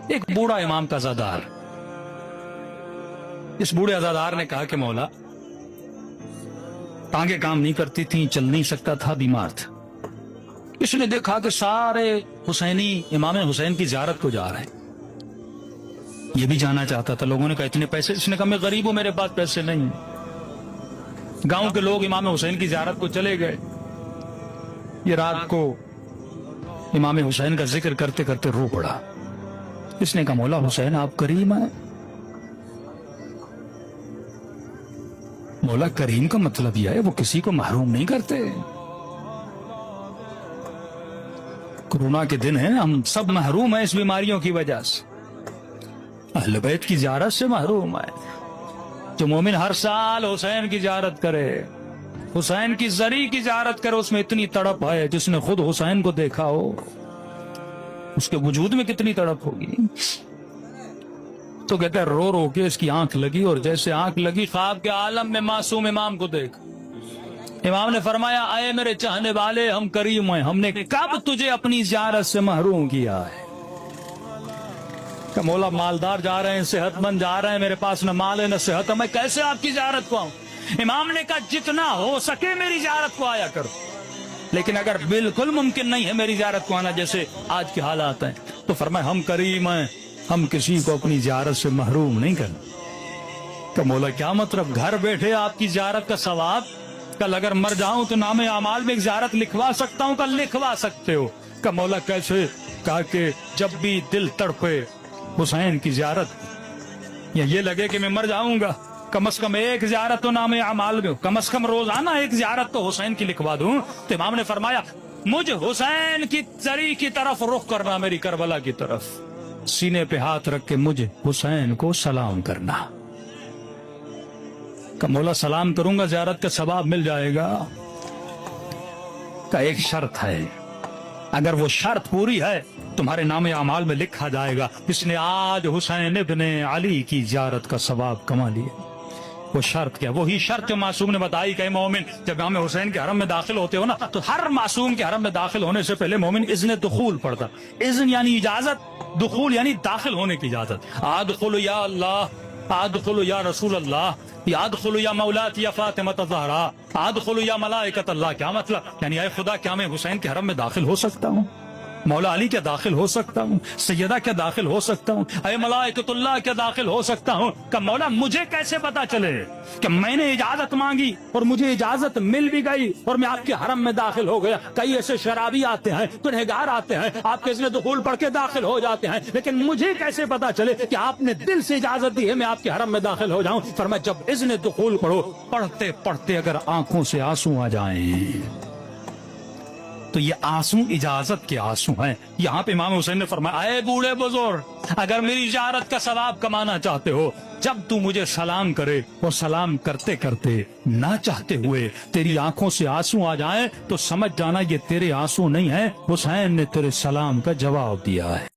ایک بوڑھا امام کا عزادار، اس بوڑھے عزادار نے کہا کہ مولا ٹانگیں کام نہیں کرتی تھیں، چل نہیں سکتا تھا، بیمار تھا۔ اس نے دیکھا کہ سارے حسینی امام حسین کی زیارت کو جا رہے ہیں، یہ بھی جانا چاہتا تھا۔ لوگوں نے کہا اتنے پیسے؟ اس نے کہا میں غریب ہوں، میرے پاس پیسے نہیں ہیں۔ گاؤں کے لوگ امام حسین کی زیارت کو چلے گئے۔ یہ رات کو امام حسین کا ذکر کرتے کرتے رو پڑا۔ اس نے کہا مولا حسین آپ کریم ہیں۔ مولا کریم کا مطلب یہ ہے وہ کسی کو محروم نہیں کرتے۔ کورونا کے دن ہیں، ہم سب محروم ہیں اس بیماریوں کی وجہ سے، اہل بیت کی زیارت سے محروم ہے۔ جو مومن ہر سال حسین کی زیارت کرے، حسین کی زری کی زیارت کرے، اس میں اتنی تڑپ ہے۔ جس نے خود حسین کو دیکھا ہو اس کے وجود میں کتنی تڑپ ہوگی۔ تو کہتا ہے رو رو کے اس کی آنکھ لگی، اور جیسے آنکھ لگی خواب کے عالم میں معصوم امام کو دیکھ۔ امام نے فرمایا اے میرے چاہنے والے، ہم کریم ہیں، ہم نے کب تجھے اپنی زیارت سے محروم کیا ہے؟ کہ مولا مالدار جا رہے ہیں، صحت مند جا رہے ہیں، میرے پاس نہ مال ہے نہ صحت ہے، میں کیسے آپ کی زیارت کو آؤں؟ امام نے کہا جتنا ہو سکے میری زیارت کو آیا کرو، لیکن اگر بالکل ممکن نہیں ہے میری زیارت کو آنا جیسے آج کے حالات ہیں تو فرمایا ہم کریم ہیں، ہم کسی کو اپنی زیارت سے محروم نہیں کریں۔ کہ مولا کیا مطلب؟ گھر بیٹھے آپ کی زیارت کا ثواب، کل اگر مر جاؤں تو نام اعمال میں ایک زیارت لکھوا سکتا ہوں؟ کل لکھوا سکتے ہو۔ کہ مولا کیسے؟ کہا کہ جب بھی دل تڑپے حسین کی زیارت، یا یہ لگے کہ میں مر جاؤں گا، کم از کم ایک زیارت تو نام اعمال میں، کم از کم روزانہ ایک زیارت تو حسین کی لکھوا دوں۔ تو امام نے فرمایا مجھ حسین کی زری کی طرف رخ کرنا، میری کربلا کی طرف، سینے پہ ہاتھ رکھ کے مجھ حسین کو سلام کرنا۔ کہ مولا سلام کروں گا زیارت کا ثواب مل جائے گا؟ کہ ایک شرط ہے، اگر وہ شرط پوری ہے تمہارے نام اعمال میں لکھا جائے گا اس نے آج حسین ابن علی کی زیارت کا ثواب کما لیا۔ وہ شرط کیا؟ وہی شرط جو معصوم نے بتائی کہ مومن جب امام حسین کے حرم میں داخل ہوتے ہو نا تو ہر معصوم کے حرم میں داخل ہونے سے پہلے مومن اذن دخول پڑتا۔ اذن یعنی اجازت، دخول یعنی داخل ہونے کی اجازت۔ ادخل یا اللہ، ادخل یا رسول اللہ، ادخل یا مولاتی یا فاطمہ الزہرا، ادخل یا ملائکۃ اللہ۔ کیا مطلب؟ یعنی اے خدا کیا میں حسین کے حرم میں داخل ہو سکتا ہوں؟ مولا علی کیا داخل ہو سکتا ہوں؟ سیدہ کیا داخل ہو سکتا ہوں؟ اے ملائکۃ اللہ کیا داخل ہو سکتا ہوں؟ کہ مولا مجھے کیسے پتا چلے کہ میں نے اجازت مانگی اور مجھے اجازت مل بھی گئی اور میں آپ کے حرم میں داخل ہو گیا؟ کئی ایسے شرابی آتے ہیں، گنہگار آتے ہیں، آپ کے اذن دخول پڑھ کے داخل ہو جاتے ہیں، لیکن مجھے کیسے پتا چلے کہ آپ نے دل سے اجازت دی ہے میں آپ کے حرم میں داخل ہو جاؤں؟ فرمایا جب اذن دخول پڑھو، پڑھتے پڑھتے اگر آنکھوں سے آنسو آ جائیں تو یہ آنسو اجازت کے آنسو ہیں۔ یہاں پہ امام حسین نے فرمایا اے بوڑھے بزرگ، اگر میری زیارت کا ثواب کمانا چاہتے ہو، جب تو مجھے سلام کرے اور سلام کرتے کرتے نہ چاہتے ہوئے تیری آنکھوں سے آنسو آ جائیں تو سمجھ جانا یہ تیرے آنسو نہیں ہیں، حسین نے تیرے سلام کا جواب دیا ہے۔